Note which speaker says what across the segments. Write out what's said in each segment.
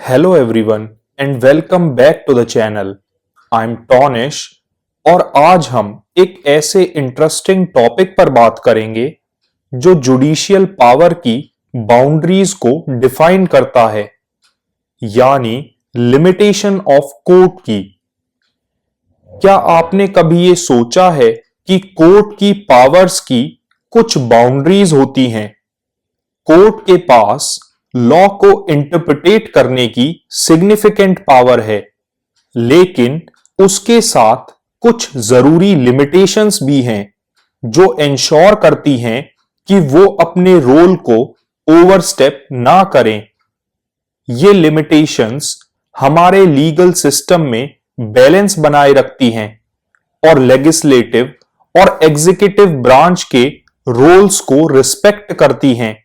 Speaker 1: Hello everyone and welcome back to the channel. I am Tonish और आज हम एक ऐसे इंटरेस्टिंग टॉपिक पर बात करेंगे जो जुडिशियल पावर की बाउंड्रीज को डिफाइन करता है, यानी लिमिटेशन ऑफ कोर्ट की। क्या आपने कभी ये सोचा है कि कोर्ट की पावर्स की कुछ बाउंड्रीज होती हैं? कोर्ट के पास लॉ को इंटरप्रिटेट करने की सिग्निफिकेंट पावर है, लेकिन उसके साथ कुछ जरूरी लिमिटेशंस भी हैं जो इंश्योर करती हैं कि वो अपने रोल को ओवरस्टेप ना करें। ये लिमिटेशंस हमारे लीगल सिस्टम में बैलेंस बनाए रखती हैं और लेजिस्लेटिव और एग्जीक्यूटिव ब्रांच के रोल्स को रिस्पेक्ट करती हैं।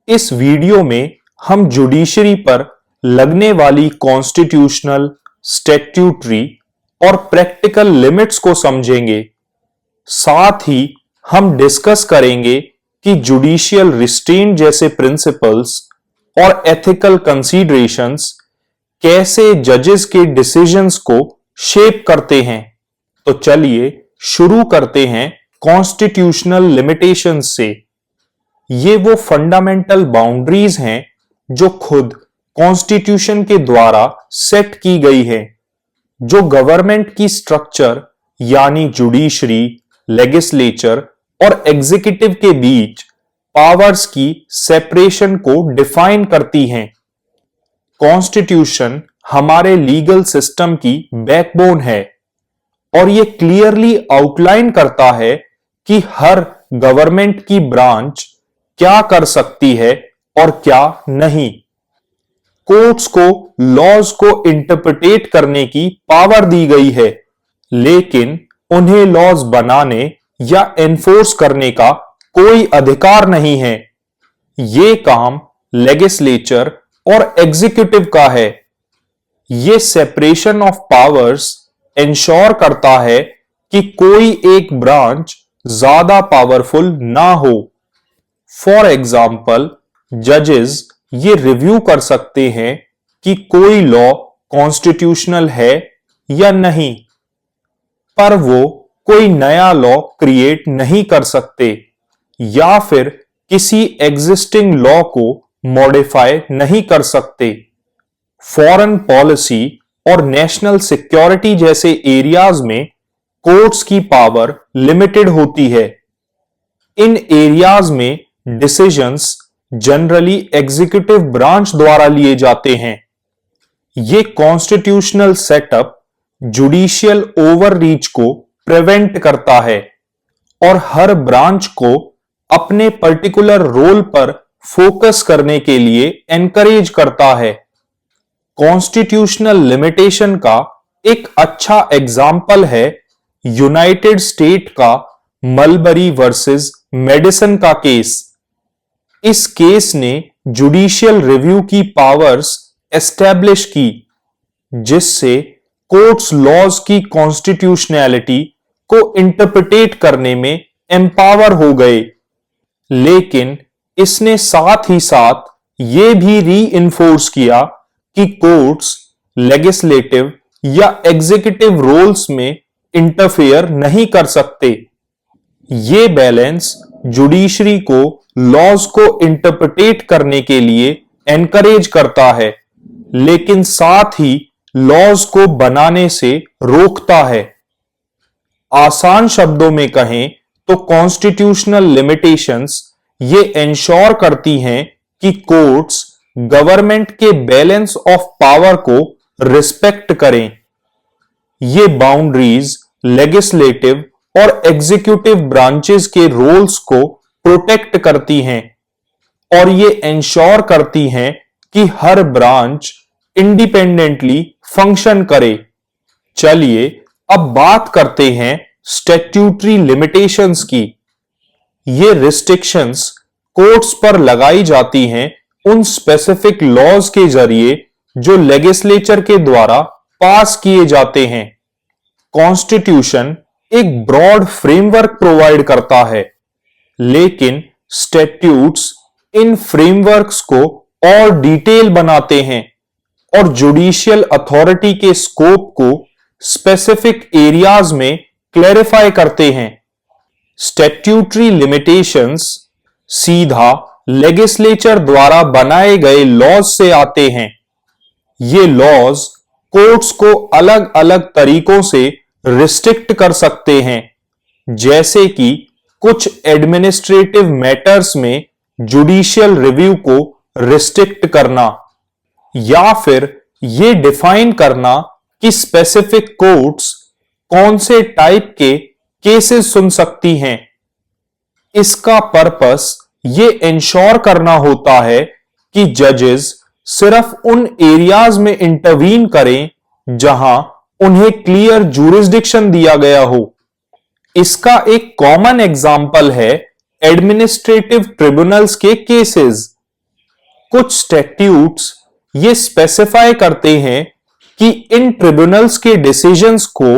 Speaker 1: इस वीडियो में हम जुडिशरी पर लगने वाली कॉन्स्टिट्यूशनल, स्टैट्यूटरी और प्रैक्टिकल लिमिट्स को समझेंगे। साथ ही हम डिस्कस करेंगे कि जुडिशियल रिस्ट्रेंट जैसे प्रिंसिपल्स और एथिकल कंसीडरेशंस कैसे जजेस के डिसीजंस को शेप करते हैं। तो चलिए शुरू करते हैं कॉन्स्टिट्यूशनल लिमिटेशंस से। ये वो फंडामेंटल बाउंड्रीज हैं जो खुद कॉन्स्टिट्यूशन के द्वारा सेट की गई है, जो गवर्नमेंट की स्ट्रक्चर यानी जुडिशरी, लेजिस्लेचर और एग्जीक्यूटिव के बीच पावर्स की सेपरेशन को डिफाइन करती हैं। कॉन्स्टिट्यूशन हमारे लीगल सिस्टम की बैकबोन है और ये क्लियरली आउटलाइन करता है कि हर गवर्नमेंट की ब्रांच क्या कर सकती है और क्या नहीं। कोर्ट्स को लॉज को इंटरप्रिटेट करने की पावर दी गई है, लेकिन उन्हें लॉज बनाने या एनफोर्स करने का कोई अधिकार नहीं है। ये काम लेजिस्लेचर और एग्जीक्यूटिव का है। ये सेपरेशन ऑफ पावर्स इंश्योर करता है कि कोई एक ब्रांच ज्यादा पावरफुल ना हो। फॉर एग्जाम्पल, जजेस ये रिव्यू कर सकते हैं कि कोई लॉ कॉन्स्टिट्यूशनल है या नहीं, पर वो कोई नया लॉ क्रिएट नहीं कर सकते या फिर किसी एग्जिस्टिंग लॉ को मॉडिफाई नहीं कर सकते। फॉरेन पॉलिसी और नेशनल सिक्योरिटी जैसे एरियाज में कोर्ट्स की पावर लिमिटेड होती है। इन एरियाज में डिसीजंस जनरली एग्जीक्यूटिव ब्रांच द्वारा लिए जाते हैं। ये कॉन्स्टिट्यूशनल सेटअप जुडिशियल ओवररीच को प्रिवेंट करता है और हर ब्रांच को अपने पर्टिकुलर रोल पर फोकस करने के लिए एनकरेज करता है। कॉन्स्टिट्यूशनल लिमिटेशन का एक अच्छा एग्जाम्पल है यूनाइटेड स्टेट का मलबरी वर्सेस मेडिसन का केस। इस केस ने जुडिशियल रिव्यू की पावर्स एस्टैब्लिश की, जिससे कोर्ट्स लॉज की कॉन्स्टिट्यूशनैलिटी को इंटरप्रिटेट करने में एम्पावर हो गए। लेकिन इसने साथ ही साथ ये भी री इन्फोर्स किया कि कोर्ट्स लेजिस्लेटिव या एग्जीक्यूटिव रोल्स में इंटरफेयर नहीं कर सकते। ये बैलेंस जुडिशरी को लॉज को इंटरप्रिटेट करने के लिए एनकरेज करता है, लेकिन साथ ही लॉज को बनाने से रोकता है। आसान शब्दों में कहें तो कॉन्स्टिट्यूशनल लिमिटेशंस ये इंश्योर करती हैं कि कोर्ट्स गवर्नमेंट के बैलेंस ऑफ पावर को रिस्पेक्ट करें। ये बाउंड्रीज लेजिस्लेटिव और एग्जीक्यूटिव ब्रांचेस के रोल्स को प्रोटेक्ट करती हैं और ये इंश्योर करती हैं कि हर ब्रांच इंडिपेंडेंटली फंक्शन करे। चलिए अब बात करते हैं स्टैट्यूटरी लिमिटेशंस की। ये रिस्ट्रिक्शंस कोर्ट्स पर लगाई जाती हैं उन स्पेसिफिक लॉज के जरिए जो लेजिस्लेचर के द्वारा पास किए जाते हैं। कॉन्स्टिट्यूशन एक ब्रॉड फ्रेमवर्क प्रोवाइड करता है, लेकिन स्टैट्यूट्स इन फ्रेमवर्क्स को और डिटेल बनाते हैं। और जुडिशियल अथॉरिटी के स्कोप को स्पेसिफिक एरियाज में क्लैरिफाई करते हैं। स्टैट्यूटरी लिमिटेशंस सीधा लेजिस्लेचर द्वारा बनाए गए लॉज से आते हैं। ये लॉज कोर्ट्स को अलग अलग तरीकों से रिस्ट्रिक्ट कर सकते हैं, जैसे कि कुछ एडमिनिस्ट्रेटिव मैटर्स में जुडिशियल रिव्यू को रिस्ट्रिक्ट करना, या फिर ये डिफाइन करना कि स्पेसिफिक कोर्ट्स कौन से टाइप के केसेस सुन सकती हैं। इसका पर्पस ये इंश्योर करना होता है कि जजेस सिर्फ उन एरियाज में इंटरवीन करें जहां उन्हें क्लियर जुरिस्डिक्शन दिया गया हो। इसका एक कॉमन एग्जाम्पल है एडमिनिस्ट्रेटिव ट्रिब्यूनल्स के केसेस। कुछ स्टैट्यूट्स ये स्पेसिफाई करते हैं कि इन ट्रिब्यूनल्स के डिसीजंस को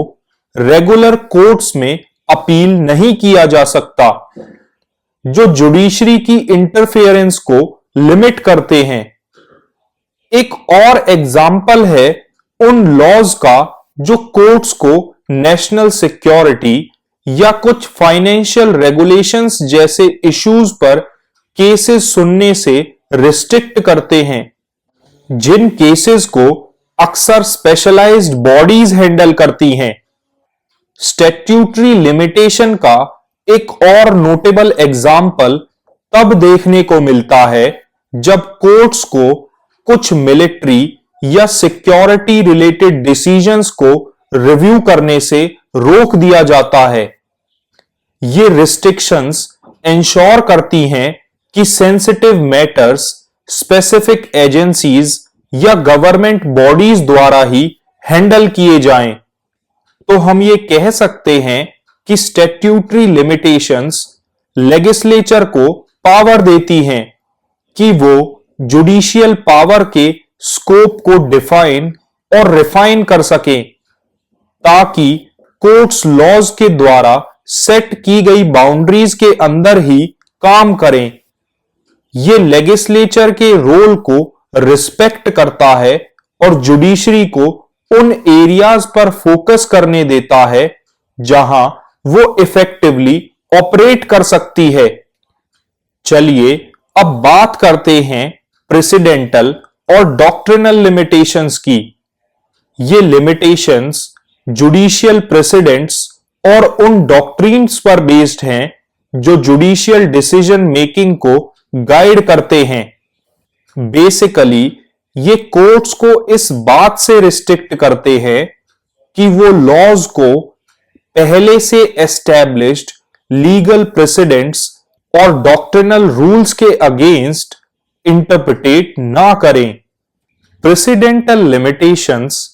Speaker 1: रेगुलर कोर्ट्स में अपील नहीं किया जा सकता, जो जुडिशरी की इंटरफेरेंस को लिमिट करते हैं। एक और एग्जाम्पल है उन लॉज का जो कोर्ट्स को नेशनल सिक्योरिटी या कुछ फाइनेंशियल रेगुलेशंस जैसे इश्यूज पर केसेस सुनने से रिस्ट्रिक्ट करते हैं, जिन केसेस को अक्सर स्पेशलाइज्ड बॉडीज हैंडल करती हैं। स्टैट्यूटरी लिमिटेशन का एक और नोटेबल एग्जाम्पल तब देखने को मिलता है जब कोर्ट्स को कुछ मिलिट्री या सिक्योरिटी रिलेटेड डिसीजंस को रिव्यू करने से रोक दिया जाता है। ये रिस्ट्रिक्शंस इंश्योर करती हैं कि सेंसिटिव मैटर्स स्पेसिफिक एजेंसीज या गवर्नमेंट बॉडीज द्वारा ही हैंडल किए जाएं। तो हम ये कह सकते हैं कि स्टैट्यूटरी लिमिटेशंस लेजिस्लेचर को पावर देती हैं कि वो जुडिशियल पावर के स्कोप को डिफाइन और रिफाइन कर सके, ताकि कोर्ट्स लॉज के द्वारा सेट की गई बाउंड्रीज के अंदर ही काम करें। ये लेजिस्लेचर के रोल को रिस्पेक्ट करता है और जुडिशरी को उन एरियाज पर फोकस करने देता है जहां वो इफेक्टिवली ऑपरेट कर सकती है। चलिए अब बात करते हैं प्रेसिडेंटल और डॉक्ट्रिनल लिमिटेशंस की। ये लिमिटेशंस जुडिशियल प्रेसिडेंट्स और उन डॉक्ट्रिन्स पर बेस्ड हैं जो जुडिशियल डिसीजन मेकिंग को गाइड करते हैं। बेसिकली ये कोर्ट्स को इस बात से रिस्ट्रिक्ट करते हैं कि वो लॉज को पहले से एस्टैब्लिश्ड लीगल प्रेसिडेंट्स और डॉक्ट्रिनल रूल्स के अगेंस्ट इंटरप्रिटेट ना करें। प्रेसिडेंटल लिमिटेशंस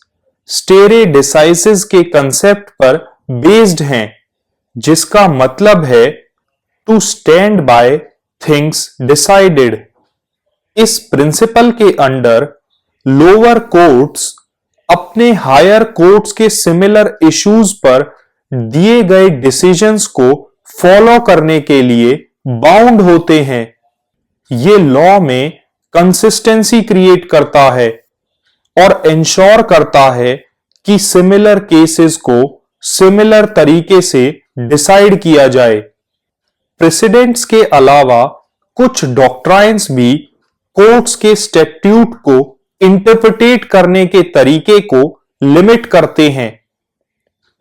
Speaker 1: स्टेरे डिसाइसिस के कंसेप्ट पर बेस्ड हैं, जिसका मतलब है to stand by things decided. इस प्रिंसिपल के अंडर लोअर कोर्ट्स अपने हायर कोर्ट्स के सिमिलर इश्यूज पर दिए गए डिसीजंस को फॉलो करने के लिए बाउंड होते हैं। ये लॉ में कंसिस्टेंसी क्रिएट करता है और इंश्योर करता है कि सिमिलर केसेस को सिमिलर तरीके से डिसाइड किया जाए। प्रेसिडेंट्स के अलावा कुछ डॉक्ट्राइन्स भी कोर्ट्स के स्टैट्यूट को इंटरप्रिटेट करने के तरीके को लिमिट करते हैं।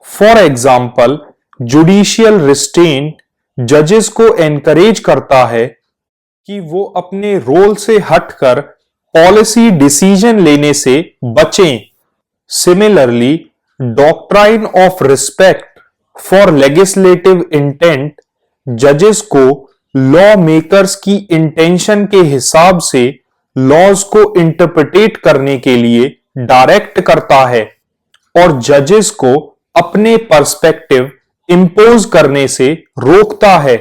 Speaker 1: फॉर एग्जाम्पल, जुडिशियल रिस्ट्रेंट जजेस को एनकरेज करता है कि वो अपने रोल से हटकर पॉलिसी डिसीजन लेने से बचें। Similarly, doctrine of respect for legislative intent जजेस को लॉ मेकर्स की इंटेंशन के हिसाब से लॉज को इंटरप्रिटेट करने के लिए डायरेक्ट करता है और जजेस को अपने पर्सपेक्टिव इंपोज करने से रोकता है।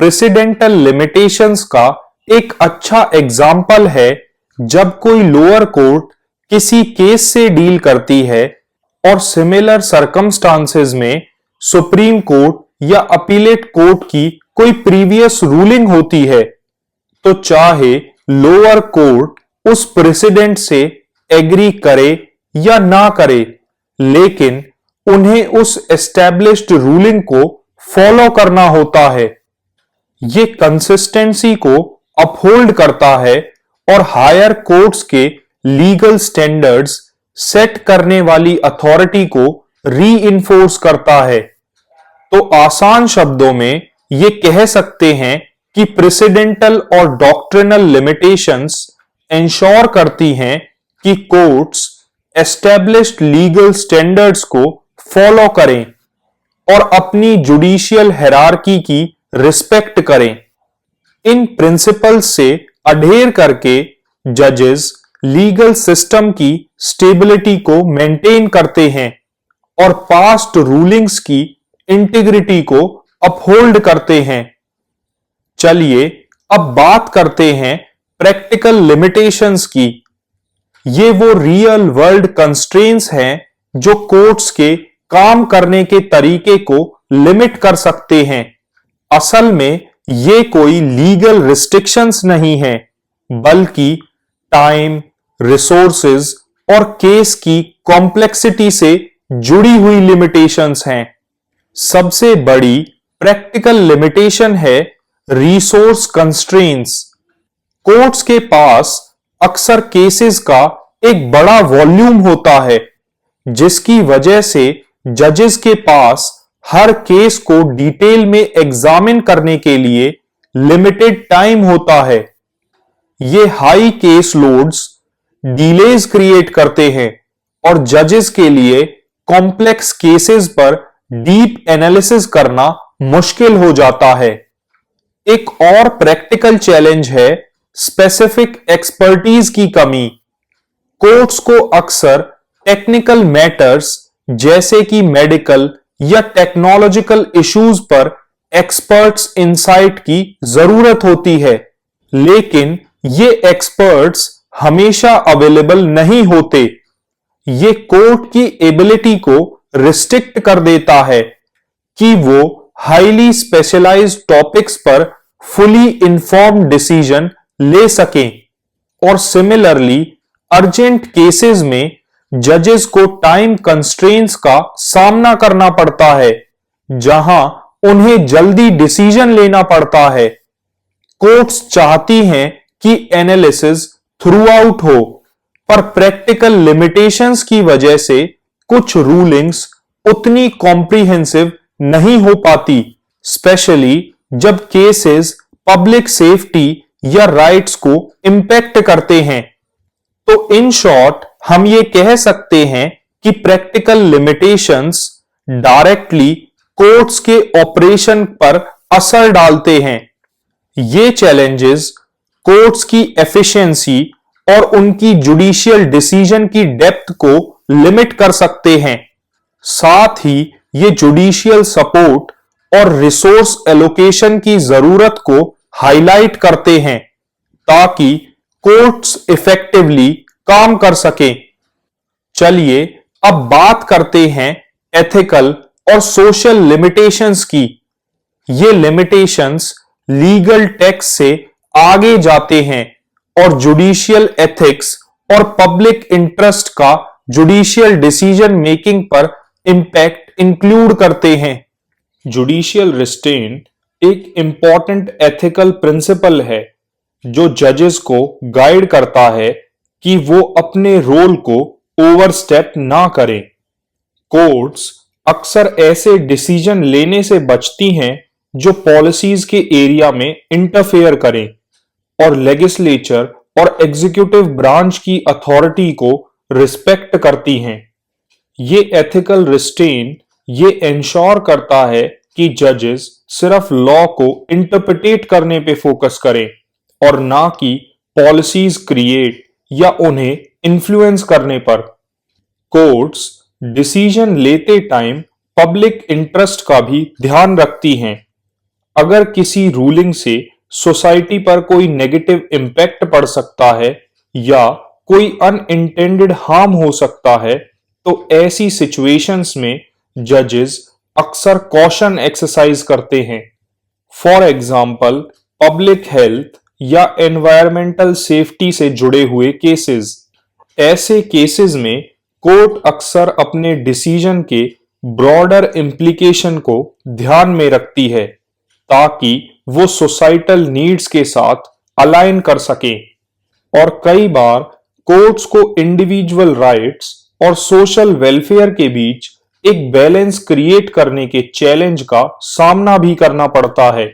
Speaker 1: प्रेसिडेंटल लिमिटेशंस का एक अच्छा एग्जाम्पल है जब कोई लोअर कोर्ट किसी केस से डील करती है और सिमिलर सर्कमस्टांसेस में सुप्रीम कोर्ट या अपीलेट कोर्ट की कोई प्रीवियस रूलिंग होती है, तो चाहे लोअर कोर्ट उस प्रेसिडेंट से एग्री करे या ना करे, लेकिन उन्हें उस एस्टैब्लिश्ड रूलिंग को फॉलो करना होता है। ये कंसिस्टेंसी को अपहोल्ड करता है और हायर कोर्ट्स के लीगल स्टैंडर्ड्स सेट करने वाली अथॉरिटी को रीइंफोर्स करता है। तो आसान शब्दों में ये कह सकते हैं कि प्रेसिडेंटल और डॉक्ट्रिनल लिमिटेशंस इंश्योर करती हैं कि कोर्ट्स एस्टैब्लिश्ड लीगल स्टैंडर्ड्स को फॉलो करें और अपनी जुडिशियल हायरार्की की रिस्पेक्ट करें। इन प्रिंसिपल्स से अडेयर करके जजेस लीगल सिस्टम की स्टेबिलिटी को मेंटेन करते हैं और पास्ट रूलिंग्स की इंटीग्रिटी को अपहोल्ड करते हैं। चलिए अब बात करते हैं प्रैक्टिकल लिमिटेशंस की। ये वो रियल वर्ल्ड कंस्ट्रेंट्स हैं जो कोर्ट्स के काम करने के तरीके को लिमिट कर सकते हैं। असल में ये कोई लीगल रिस्ट्रिक्शंस नहीं है, बल्कि टाइम, रिसोर्सेज और केस की कॉम्प्लेक्सिटी से जुड़ी हुई लिमिटेशंस हैं। सबसे बड़ी प्रैक्टिकल लिमिटेशन है रिसोर्स कंस्ट्रेंट्स। कोर्ट्स के पास अक्सर केसेस का एक बड़ा वॉल्यूम होता है, जिसकी वजह से जजेस के पास हर केस को डिटेल में एग्जामिन करने के लिए लिमिटेड टाइम होता है। ये high case loads delays create करते हैं और जजेस के लिए कॉम्प्लेक्स केसेस पर डीप एनालिसिस करना मुश्किल हो जाता है। एक और प्रैक्टिकल चैलेंज है स्पेसिफिक एक्सपर्टीज की कमी। कोर्ट्स को अक्सर टेक्निकल मैटर्स जैसे कि मेडिकल या टेक्नोलॉजिकल इश्यूज पर एक्सपर्ट्स इंसाइट की जरूरत होती है, लेकिन ये एक्सपर्ट्स हमेशा अवेलेबल नहीं होते। ये कोर्ट की एबिलिटी को रिस्ट्रिक्ट कर देता है कि वो हाईली स्पेशलाइज्ड टॉपिक्स पर फुली इंफॉर्म्ड डिसीजन ले सकें। और सिमिलरली अर्जेंट केसेस में जजेस को टाइम कंस्ट्रेंट्स का सामना करना पड़ता है, जहां उन्हें जल्दी डिसीजन लेना पड़ता है। कोर्ट्स चाहती हैं कि एनालिसिस थ्रू आउट हो, पर प्रैक्टिकल लिमिटेशंस की वजह से कुछ रूलिंग्स उतनी कॉम्प्रिहेंसिव नहीं हो पाती, स्पेशली जब केसेस पब्लिक सेफ्टी या राइट्स को इंपैक्ट करते हैं। तो इन शॉर्ट हम ये कह सकते हैं कि प्रैक्टिकल लिमिटेशंस डायरेक्टली कोर्ट्स के ऑपरेशन पर असर डालते हैं। ये चैलेंजेस कोर्ट्स की एफिशिएंसी और उनकी जुडिशियल डिसीजन की डेप्थ को लिमिट कर सकते हैं। साथ ही ये जुडिशियल सपोर्ट और रिसोर्स एलोकेशन की जरूरत को हाईलाइट करते हैं, ताकि कोर्ट्स इफेक्टिवली काम कर सकें। चलिए अब बात करते हैं एथिकल और सोशल लिमिटेशंस की। ये लिमिटेशंस लीगल टेक्स्ट से आगे जाते हैं और जुडिशियल एथिक्स और पब्लिक इंटरेस्ट का जुडिशियल डिसीजन मेकिंग पर इंपैक्ट इंक्लूड करते हैं। जुडिशियल रिस्ट्रेंट एक इंपॉर्टेंट एथिकल प्रिंसिपल है जो जजेस को गाइड करता है कि वो अपने रोल को ओवरस्टेप ना करें। कोर्ट्स अक्सर ऐसे डिसीजन लेने से बचती हैं जो पॉलिसीज के एरिया में इंटरफेयर करें और लेजिस्लेचर और एग्जीक्यूटिव ब्रांच की अथॉरिटी को रिस्पेक्ट करती हैं। ये एथिकल रिस्ट्रेंट ये इंश्योर करता है कि जजेस सिर्फ लॉ को इंटरप्रिटेट करने पे फोकस करें और ना कि पॉलिसीज क्रिएट या उन्हें इन्फ्लुएंस करने पर। कोर्ट्स डिसीजन लेते टाइम पब्लिक इंटरेस्ट का भी ध्यान रखती हैं। अगर किसी रूलिंग से सोसाइटी पर कोई नेगेटिव इंपैक्ट पड़ सकता है या कोई अनइंटेंडेड हार्म हो सकता है, तो ऐसी सिचुएशंस में जजेस अक्सर कॉशन एक्सरसाइज करते हैं। फॉर एग्जाम्पल पब्लिक हेल्थ या एनवायरमेंटल सेफ्टी से जुड़े हुए केसेस। ऐसे केसेस में कोर्ट अक्सर अपने डिसीजन के ब्रॉडर इम्प्लीकेशन को ध्यान में रखती है ताकि वो सोसाइटल नीड्स के साथ अलाइन कर सके। और कई बार कोर्ट्स को इंडिविजुअल राइट्स और सोशल वेलफेयर के बीच एक बैलेंस क्रिएट करने के चैलेंज का सामना भी करना पड़ता है।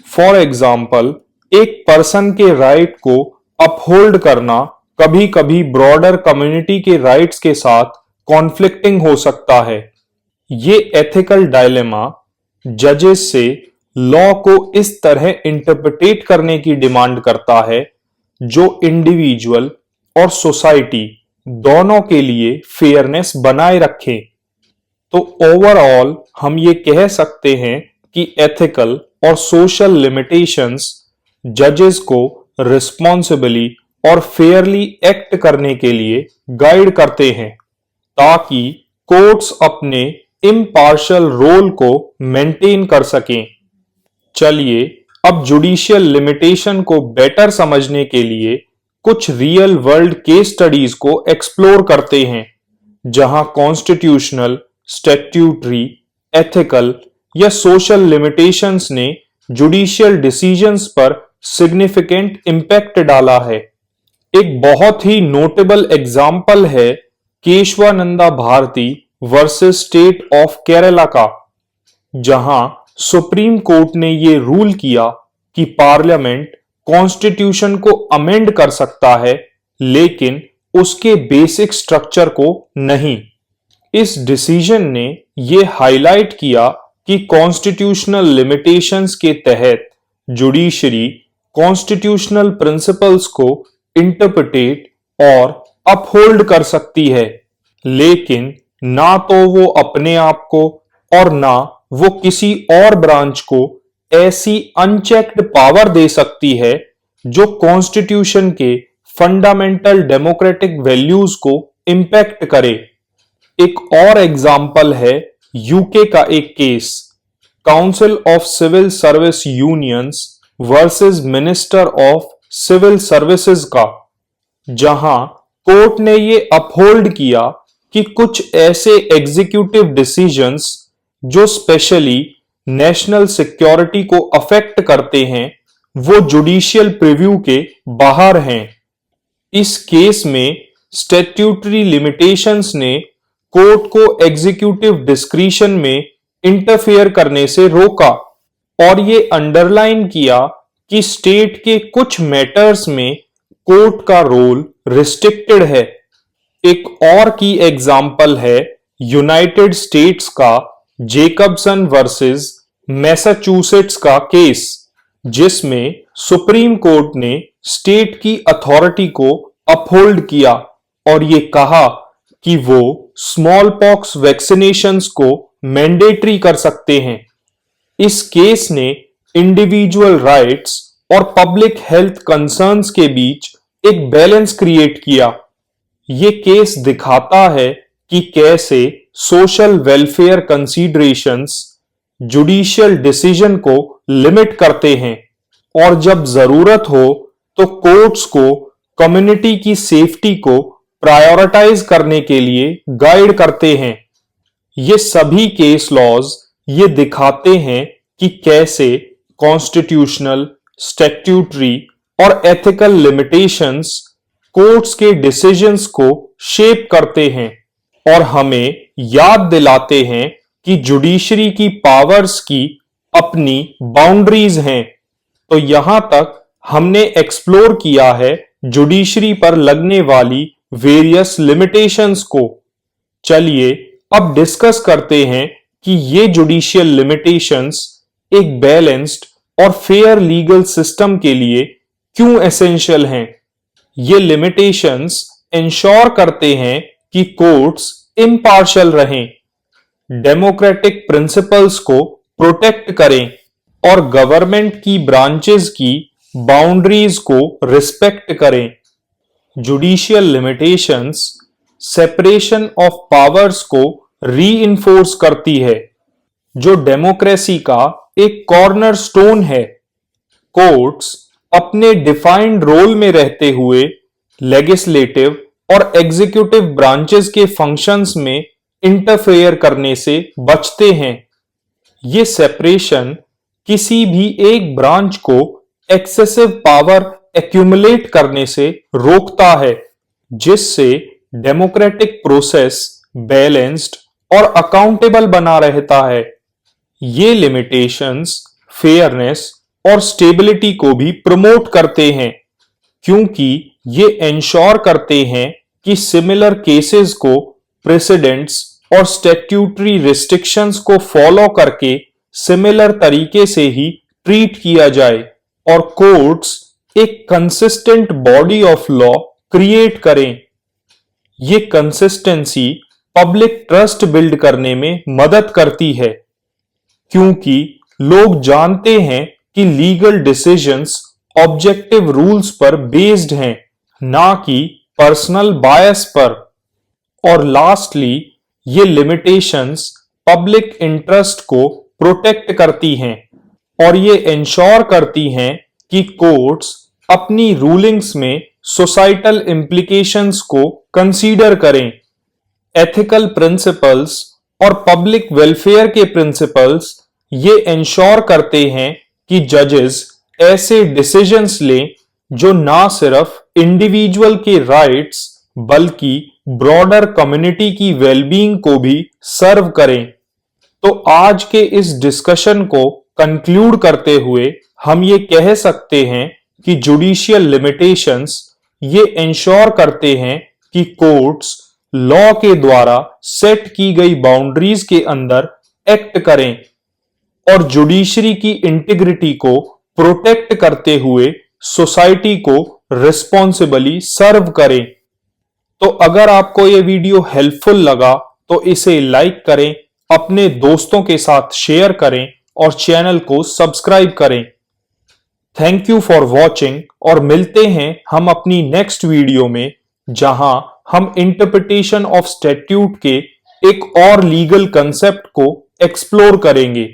Speaker 1: फॉर एग्जाम्पल, एक पर्सन के राइट को अपहोल्ड करना कभी कभी ब्रॉडर कम्युनिटी के राइट्स के साथ कॉन्फ्लिक्टिंग हो सकता है। ये एथिकल डायलेमा जजेस से लॉ को इस तरह इंटरप्रिटेट करने की डिमांड करता है जो इंडिविजुअल और सोसाइटी दोनों के लिए फेयरनेस बनाए रखे। तो ओवरऑल हम ये कह सकते हैं कि एथिकल और सोशल लिमिटेशंस जजेस को रिस्पॉन्सिबली और फेयरली एक्ट करने के लिए गाइड करते हैं ताकि कोर्ट्स अपने इम्पार्शियल रोल को मेंटेन कर सकें। चलिए अब जुडिशियल लिमिटेशन को बेटर समझने के लिए कुछ रियल वर्ल्ड केस स्टडीज को एक्सप्लोर करते हैं जहां कॉन्स्टिट्यूशनल, स्टैट्यूटरी, एथिकल या सोशल लिमिटेशंस ने जुडिशियल डिसीजंस पर सिग्निफिकेंट इंपैक्ट डाला है। एक बहुत ही नोटेबल एग्जाम्पल है Kesavananda Bharati versus state of Kerala का, जहां सुप्रीम कोर्ट ने यह रूल किया कि पार्लियामेंट कॉन्स्टिट्यूशन को अमेंड कर सकता है लेकिन उसके बेसिक स्ट्रक्चर को नहीं। इस डिसीजन ने यह हाईलाइट किया कि कॉन्स्टिट्यूशनल लिमिटेशंस के तहत जुडिशरी कॉन्स्टिट्यूशनल प्रिंसिपल्स को इंटरप्रिटेट और अपहोल्ड कर सकती है, लेकिन ना तो वो अपने आप को और ना वो किसी और ब्रांच को ऐसी अनचेक्ड पावर दे सकती है जो कॉन्स्टिट्यूशन के फंडामेंटल डेमोक्रेटिक वैल्यूज को इंपैक्ट करे। एक और एग्जाम्पल है यूके का एक केस, council of civil service unions versus minister of civil services का, जहां कोर्ट ने ये अपहोल्ड किया कि कुछ ऐसे एग्जीक्यूटिव डिसीजंस जो स्पेशली नेशनल सिक्योरिटी को अफेक्ट करते हैं वो जुडिशियल प्रीव्यू के बाहर हैं। इस केस में स्टैट्यूटरी लिमिटेशंस ने कोर्ट को एग्जीक्यूटिव डिस्क्रिशन में इंटरफेयर करने से रोका और ये अंडरलाइन किया कि स्टेट के कुछ मैटर्स में कोर्ट का रोल रिस्ट्रिक्टेड है। एक और की एग्जाम्पल है यूनाइटेड स्टेट्स का जेकबसन वर्सेस मैसाचुसेट्स का केस, जिसमें सुप्रीम कोर्ट ने स्टेट की अथॉरिटी को अपहोल्ड किया और ये कहा कि वो स्मॉल पॉक्स वैक्सीनेशंस को मैंडेटरी कर सकते हैं। इस केस ने इंडिविजुअल राइट्स और पब्लिक हेल्थ कंसर्न्स के बीच एक बैलेंस क्रिएट किया। ये केस दिखाता है कि कैसे social welfare considerations judicial decision को लिमिट करते हैं और जब जरूरत हो तो कोर्ट्स को कम्युनिटी की सेफ्टी को प्रायोरिटाइज करने के लिए गाइड करते हैं। ये सभी केस लॉज ये दिखाते हैं कि कैसे कॉन्स्टिट्यूशनल, स्टैट्यूटरी और एथिकल लिमिटेशंस कोर्ट्स के डिसीजंस को शेप करते हैं और हमें याद दिलाते हैं कि जुडिशरी की पावर्स की अपनी बाउंड्रीज हैं। तो यहां तक हमने एक्सप्लोर किया है जुडिशरी पर लगने वाली वेरियस लिमिटेशंस को। चलिए अब डिस्कस करते हैं कि ये जुडिशियल लिमिटेशंस एक बैलेंस्ड और फेयर लीगल सिस्टम के लिए क्यों एसेंशियल हैं। ये लिमिटेशंस इंश्योर करते हैं कि कोर्ट्स इम्पार्शियल रहें, डेमोक्रेटिक प्रिंसिपल्स को प्रोटेक्ट करें और गवर्नमेंट की ब्रांचेस की बाउंड्रीज को रिस्पेक्ट करें। Judicial limitations separation of powers को रीइंफोर्स करती है, जो डेमोक्रेसी का एक कॉर्नर स्टोन है। कोर्ट्स अपने डिफाइंड रोल में रहते हुए लेजिस्लेटिव और एग्जीक्यूटिव ब्रांचेस के फंक्शंस में इंटरफेयर करने से बचते हैं। ये सेपरेशन किसी भी एक ब्रांच को एक्सेसिव पावर एक्यूमुलेट करने से रोकता है, जिससे डेमोक्रेटिक प्रोसेस बैलेंस्ड और अकाउंटेबल बना रहता है। ये लिमिटेशंस फेयरनेस और स्टेबिलिटी को भी प्रमोट करते हैं, क्योंकि ये इंश्योर करते हैं कि सिमिलर केसेस को प्रेसिडेंट्स और स्टैट्यूटरी रिस्ट्रिक्शंस को फॉलो करके सिमिलर तरीके से ही ट्रीट किया जाए और कोर्ट्स एक consistent body of law create करें। ये कंसिस्टेंसी पब्लिक ट्रस्ट बिल्ड करने में मदद करती है, क्योंकि लोग जानते हैं कि लीगल डिसीजंस ऑब्जेक्टिव रूल्स पर बेस्ड हैं, ना कि पर्सनल बायस पर। और लास्टली, ये लिमिटेशंस पब्लिक इंटरेस्ट को प्रोटेक्ट करती हैं और ये इंश्योर करती हैं कि कोर्ट्स अपनी रूलिंग्स में सोसाइटल इम्प्लीकेशंस को कंसीडर करें। एथिकल प्रिंसिपल्स और पब्लिक वेलफेयर के प्रिंसिपल्स ये इंश्योर करते हैं कि जजेस ऐसे डिसीजंस लें जो ना सिर्फ इंडिविजुअल के राइट्स बल्कि ब्रॉडर कम्युनिटी की वेलबींग को भी सर्व करें। तो आज के इस डिस्कशन को कंक्लूड करते हुए हम ये कह सकते हैं कि जुडिशियल लिमिटेशंस ये इंश्योर करते हैं कि कोर्ट्स लॉ के द्वारा सेट की गई बाउंड्रीज के अंदर एक्ट करें और जुडिशरी की इंटीग्रिटी को प्रोटेक्ट करते हुए सोसाइटी को रिस्पॉन्सिबली सर्व करें। तो अगर आपको यह वीडियो हेल्पफुल लगा तो इसे लाइक करें, अपने दोस्तों के साथ शेयर करें और चैनल को सब्सक्राइब करें। थैंक यू फॉर वॉचिंग और मिलते हैं हम अपनी नेक्स्ट वीडियो में, जहां हम इंटरप्रिटेशन ऑफ स्टैट्यूट के एक और लीगल कंसेप्ट को एक्सप्लोर करेंगे।